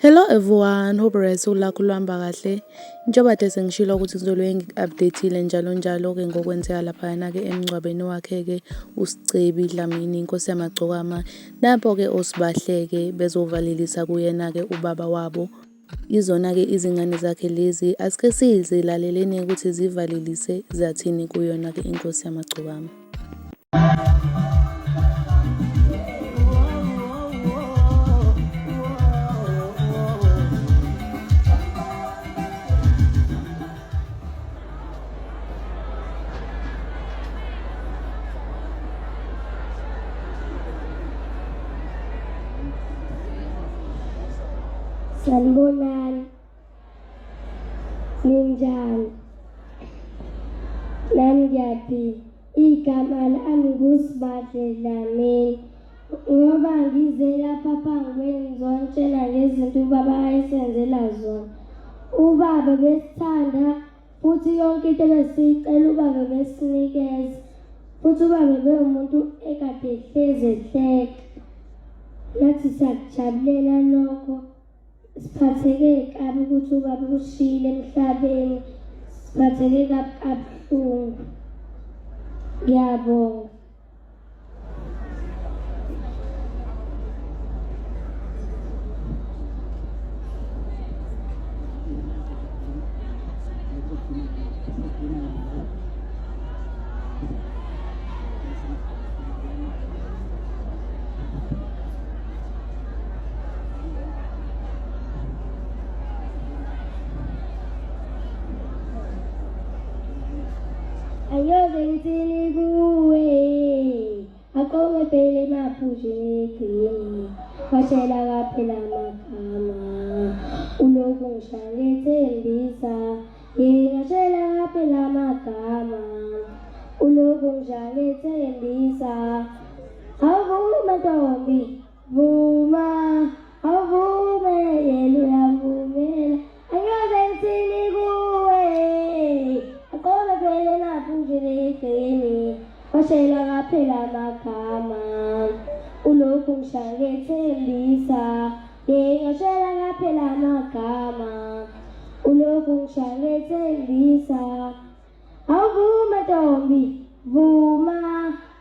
Hello everyone, hope usuku lakho luhamba kahle. Njengoba kade sengishilo ukuthi ngizolobe ngi-update-ile njalo-ke ngokwenzeka laphayana-ke emngcwabeni wakhe-ke uSicebi Dlamini, inkosi yamagcokama. Lapho-ke osibahle-ke bezovalelisa kuyena-ke ubaba wabo. Izona-ke izingane zakhe lezi, asike sizilaleleni ukuthi zivalelise zathini kuyona-ke inkosi yamagcokama. Sanibonani, ninjani? Nami ngiyaphila. Igama lami nguSibahle Dlamini. Ngoba ngize lapha phambi kwenu ngizonitshela ngezinto ubaba ayesenzela zona. Ubaba besithanda futhi yonke into ebesiyicela ubaba besinikeza. Futhi ubaba bewumuntu ekade ehlezi ehleka. Nathi siyakujabulela lokho. Siphatheke kabi ukuthi ubaba ushiyile emhlabeni. Siphatheke kabuhlungu. Ngiyabonga. Ayoze ngithini kuwe, aqome phela emaphuzwini egcini, washela kaphela amagama, ulokhu ngishaya ngethembisa, ngashela kaphela amagama, ulokhu ngishaya ngethembisa, awuvuma Ntombi, vuma, awuvume yena uyavumela, ayoze ngithini kuwe, aqome phela emaphuzwini egcini, washela kaphela amagama, ulokhu ngishaya ngethembisa, ngashela kaphela amagama, ulokhu ngishaya ngethembisa, awuvume Ntombi, vuma,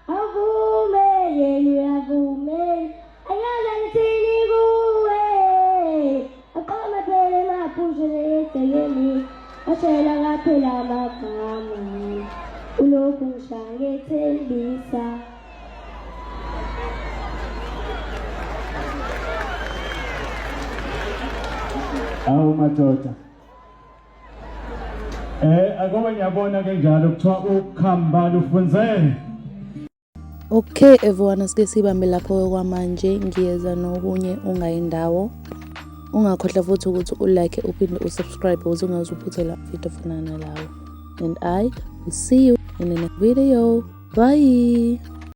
awuvume yena uyavumela, ayoze ngithini kuwe, aqome phela emaphuzwini egcini, washela kaphela amagama, ulokhu ngishaya ngethembisa. Awu madoda. Akube ngiyabona ke njalo kuthiwa ukukhamba lufunze. Okay everyone, asike sibambe lapho kwamanje ngiyeza nokunye ungayindawo. Ungakhohlwa futhi ukuthi ulike uphinde usubscribe ukuze ungazuphuthela video ofana nalawo. And I will see you in the next video. Bye.